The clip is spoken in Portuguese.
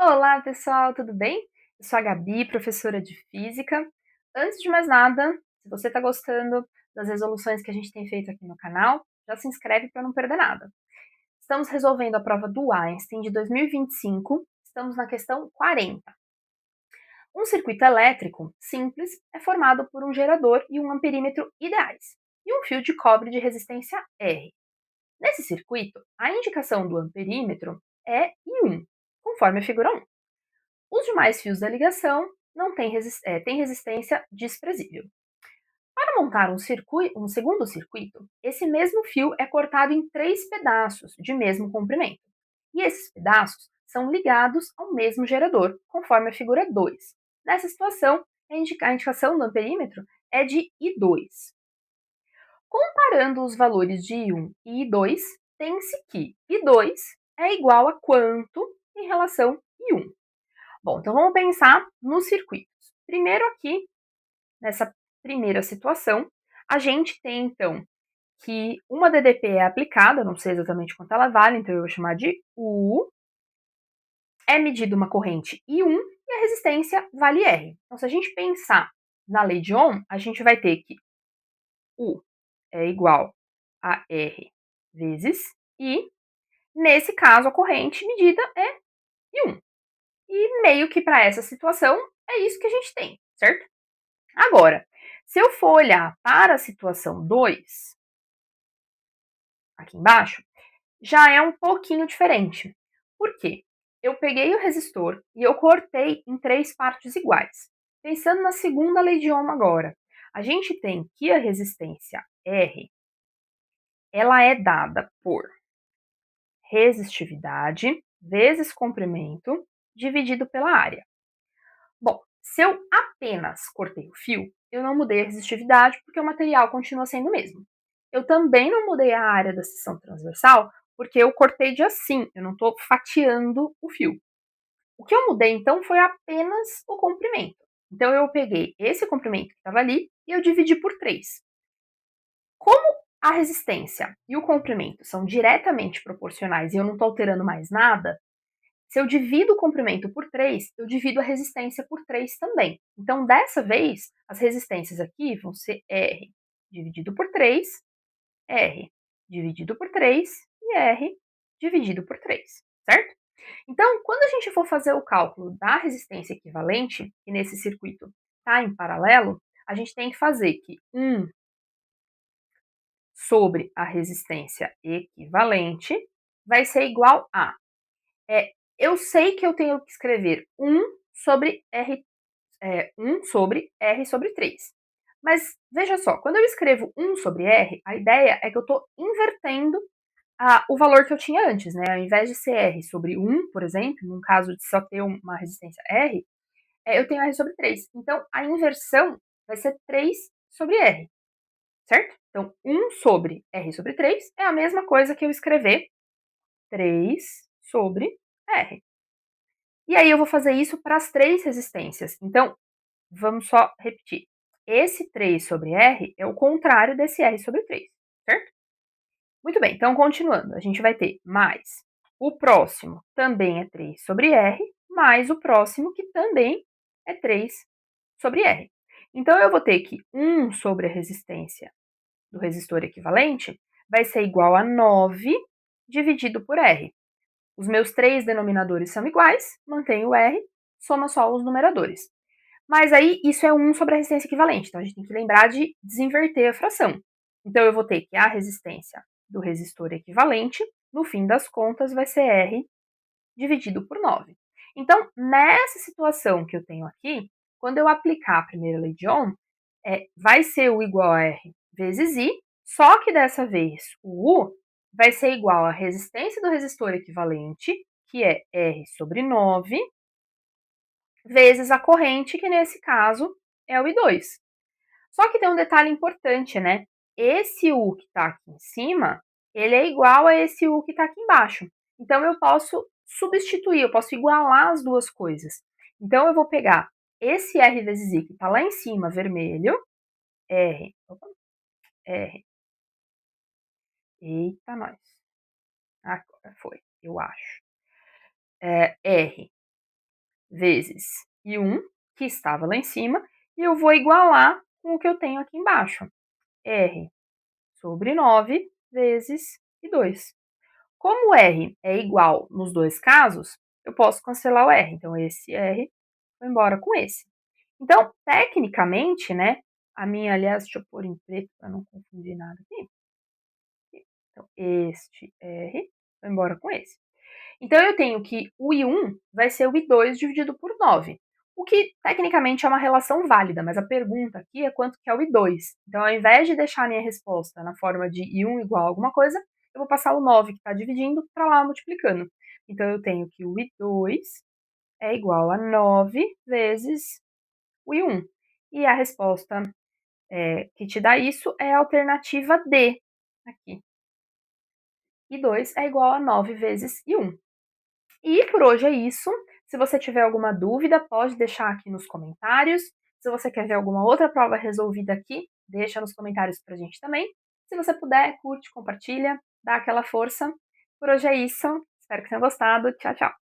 Olá, pessoal, tudo bem? Eu sou a Gabi, professora de Física. Antes de mais nada, se você está gostando das resoluções que a gente tem feito aqui no canal, já se inscreve para não perder nada. Estamos resolvendo a prova do Einstein de 2025, estamos na questão 40. Um circuito elétrico simples é formado por um gerador e um amperímetro ideais, e um fio de cobre de resistência R. Nesse circuito, a indicação do amperímetro é I1, conforme a figura 1. Os demais fios da ligação não têm resistência desprezível. Para montar um segundo circuito, esse mesmo fio é cortado em 3 pedaços de mesmo comprimento. E esses pedaços são ligados ao mesmo gerador, conforme a figura 2. Nessa situação, a indicação do amperímetro é de I2. Comparando os valores de I1 e I2, tem-se que I2 é igual a quanto em relação a I1? Bom, então vamos pensar nos circuitos. Primeiro aqui, nessa primeira situação, a gente tem então que uma DDP é aplicada, não sei exatamente quanto ela vale, então eu vou chamar de U, é medida uma corrente I1 e a resistência vale R. Então se a gente pensar na lei de Ohm, a gente vai ter que U é igual a R vezes I, nesse caso a corrente medida é I1. E meio que para essa situação é isso que a gente tem, certo? Agora, se eu for olhar para a situação 2, aqui embaixo, já é um pouquinho diferente. Por quê? Eu peguei o resistor e eu cortei em 3 partes iguais. Pensando na segunda lei de Ohm agora, a gente tem que a resistência R, ela é dada por resistividade vezes comprimento dividido pela área. Bom, se eu apenas cortei o fio, eu não mudei a resistividade porque o material continua sendo o mesmo. Eu também não mudei a área da seção transversal porque eu cortei de assim, eu não estou fatiando o fio. O que eu mudei então foi apenas o comprimento. Então eu peguei esse comprimento que estava ali e eu dividi por 3. Como a resistência e o comprimento são diretamente proporcionais e eu não estou alterando mais nada, se eu divido o comprimento por 3, eu divido a resistência por 3 também. Então, dessa vez, as resistências aqui vão ser R dividido por 3, R dividido por 3 e R dividido por 3, certo? Então, quando a gente for fazer o cálculo da resistência equivalente, e nesse circuito está em paralelo, a gente tem que fazer que 1 sobre a resistência equivalente vai ser igual a eu sei que eu tenho que escrever 1 sobre R sobre 3. Mas veja só, quando eu escrevo 1 sobre R, a ideia é que eu estou invertendo o valor que eu tinha antes, né? Ao invés de ser R sobre 1, por exemplo, num caso de só ter uma resistência R, eu tenho R sobre 3. Então, a inversão vai ser 3 sobre R, certo? Então, 1 sobre R sobre 3 é a mesma coisa que eu escrever 3 sobre R. E aí eu vou fazer isso para as 3 resistências. Então, vamos só repetir. Esse 3 sobre R é o contrário desse R sobre 3, certo? Muito bem, então continuando, a gente vai ter mais o próximo também é 3 sobre R, mais o próximo que também é 3 sobre R. Então eu vou ter que 1 sobre a resistência do resistor equivalente vai ser igual a 9 dividido por R. Os meus 3 denominadores são iguais, mantenho o R, soma só os numeradores. Mas aí isso é 1 sobre a resistência equivalente, então a gente tem que lembrar de desinverter a fração. Então eu vou ter que a resistência do resistor equivalente, no fim das contas, vai ser R dividido por 9. Então, nessa situação que eu tenho aqui, quando eu aplicar a primeira lei de Ohm, vai ser U igual a R vezes I, só que dessa vez o U vai ser igual à resistência do resistor equivalente, que é R sobre 9, vezes a corrente, que nesse caso é o I2. Só que tem um detalhe importante, né? Esse U que está aqui em cima, ele é igual a esse U que está aqui embaixo. Então eu posso substituir, eu posso igualar as duas coisas. Então eu vou pegar esse R vezes I que está lá em cima, vermelho, R, opa, R, eita nós, agora foi, eu acho, R vezes I1, que estava lá em cima, e eu vou igualar com o que eu tenho aqui embaixo, R sobre 9 vezes I2. Como o R é igual nos dois casos, eu posso cancelar o R. Então, esse R vai embora com esse. Então, tecnicamente, né, a minha, aliás, deixa eu pôr em preto para não confundir nada aqui. Então, este R vai embora com esse. Então, eu tenho que o I1 vai ser o I2 dividido por 9, o que tecnicamente é uma relação válida, mas a pergunta aqui é quanto que é o I2. Então, ao invés de deixar a minha resposta na forma de I1 igual a alguma coisa, eu vou passar o 9 que está dividindo para lá multiplicando. Então, eu tenho que o I2 é igual a 9 vezes o I1. E a resposta que te dá isso é a alternativa D, aqui. I2 é igual a 9 vezes I1. E por hoje é isso. Se você tiver alguma dúvida, pode deixar aqui nos comentários. Se você quer ver alguma outra prova resolvida aqui, deixa nos comentários pra gente também. Se você puder, curte, compartilha, dá aquela força. Por hoje é isso. Espero que tenham gostado. Tchau, tchau.